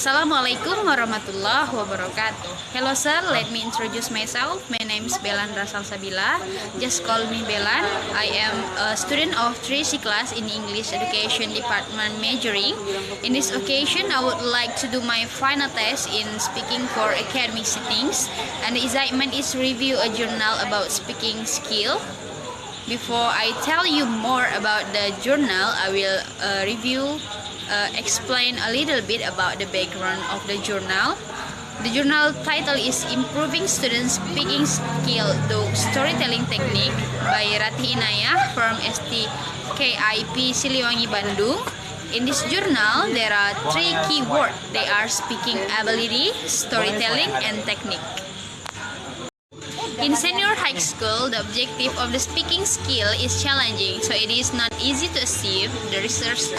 Assalamualaikum warahmatullahi wabarakatuh. Hello sir, let me introduce myself. My name is Belan Rasalsabila. Just call me Belan. I am a student of 3C class in English Education Department majoring. In this occasion, I would like to do my final test in speaking for academic settings, and the assignment is review a journal about speaking skill. Before I tell you more about the journal, I will explain a little bit about the background of the journal. The journal title is Improving Students' Speaking Skill Through Storytelling Technique by Ratih Inayah from STKIP Siliwangi, Bandung. In this journal, there are three keywords. They are speaking ability, storytelling, and technique. In senior high school, the objective of the speaking skill is challenging, so it is not easy to achieve. The research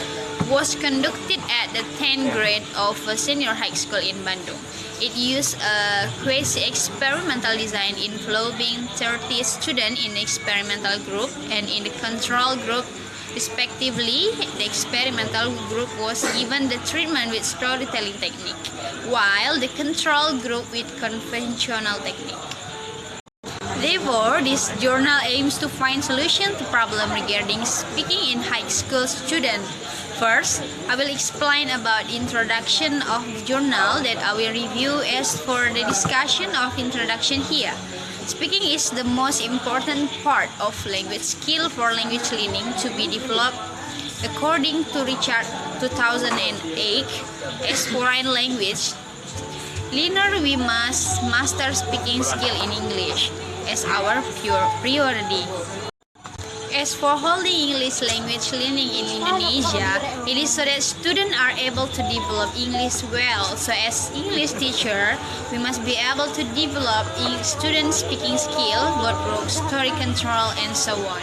was conducted at the 10th grade of a senior high school in Bandung. It used a quasi-experimental design involving 30 students in the experimental group and in the control group respectively. The experimental group was given the treatment with storytelling technique, while the control group with conventional technique. Therefore, this journal aims to find solutions to problems regarding speaking in high school students. First, I will explain about introduction of the journal that I will review as for the discussion of introduction here. Speaking is the most important part of language skill for language learning to be developed. According to Richard 2008, as foreign language learner, we must master speaking skill in English as our priority. As for holding English language learning in Indonesia, it is so that students are able to develop English well. So as English teacher, we must be able to develop student speaking skill, both through story control and so on.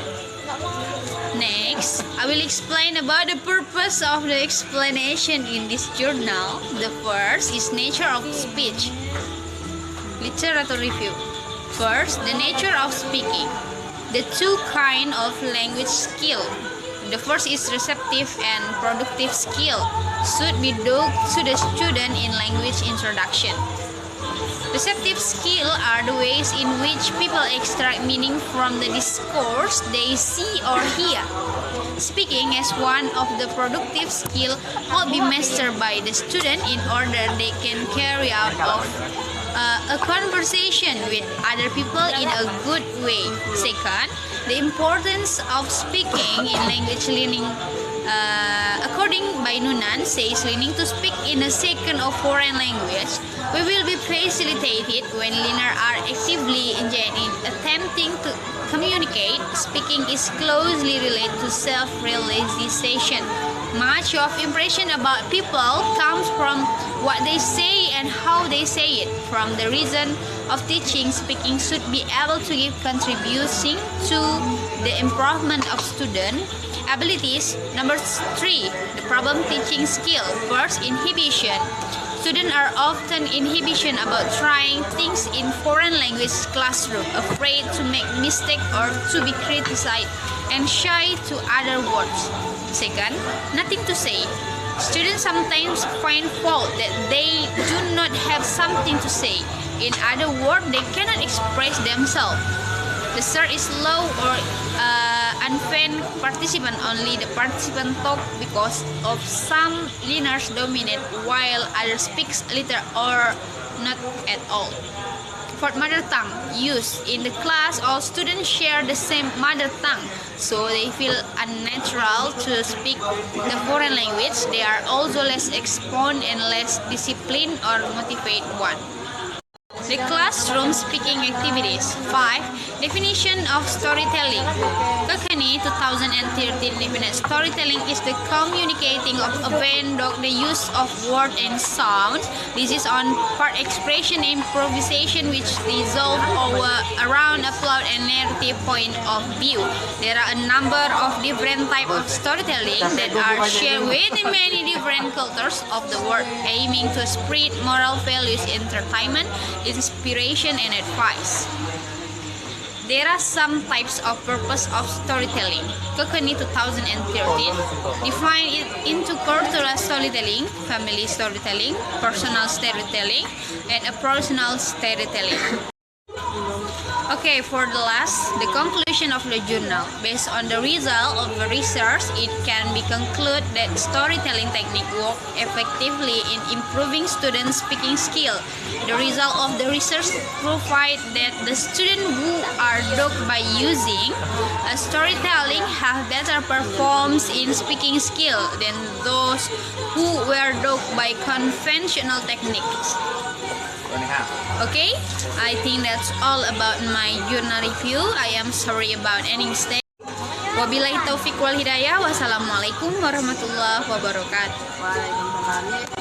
Next, I will explain about the purpose of the explanation in this journal. The first is nature of speech. Literature review. First, the nature of speaking. The two kinds of language skill. The first is receptive and productive skill, should be taught to the student in language introduction. Receptive skill are the ways in which people extract meaning from the discourse they see or hear. Speaking as one of the productive skill must be mastered by the student in order they can carry out a conversation with other people in a good way. Second, the importance of speaking in language learning. According by Nunan, says learning to speak in a second or foreign language will be facilitated when learners are actively engaged in attempting to communicate. Speaking is closely related to self-realization. Much of impression about people comes from what they say and how they say it. From the reason of teaching, speaking should be able to give contributing to the improvement of student abilities. Number 3, the problem teaching skill. First, inhibition. Students are often inhibition about trying things in foreign language classroom, afraid to make mistake or to be criticized, and shy to other words. Second, nothing to say. Students sometimes find fault that they do not have something to say. In other words, they cannot express themselves. The third is low or unfeigned participant. Only the participant talk because of some learners dominate while others speak little or not at all. For mother tongue use in the class, all students share the same mother tongue, so they feel unnatural to speak the foreign language. They are also less exposed and less disciplined or motivated one. The classroom speaking activities. 5. Definition of storytelling. Kokani 2013 defined storytelling is the communicating of event through the use of word and sound. This is on part expression improvisation which resolve around a plot and narrative point of view. There are a number of different types of storytelling that are shared within many different cultures of the world, aiming to spread moral values, entertainment, inspiration, and advice. There are some types of purpose of storytelling. Kokoni 2013 define it into cultural storytelling, family storytelling, personal storytelling, and a personal storytelling. Okay, for the last, the conclusion of the journal. Based on the result of the research, it can be concluded that storytelling technique work effectively in improving students' speaking skill. The result of the research provide that the students who are taught by using storytelling have better performance in speaking skill than those who were taught by conventional techniques. Okay, I think that's all about my journal review. I am sorry about any mistake. Wabillahi taufiq wal hidayah. Wassalamualaikum warahmatullahi wabarakatuh.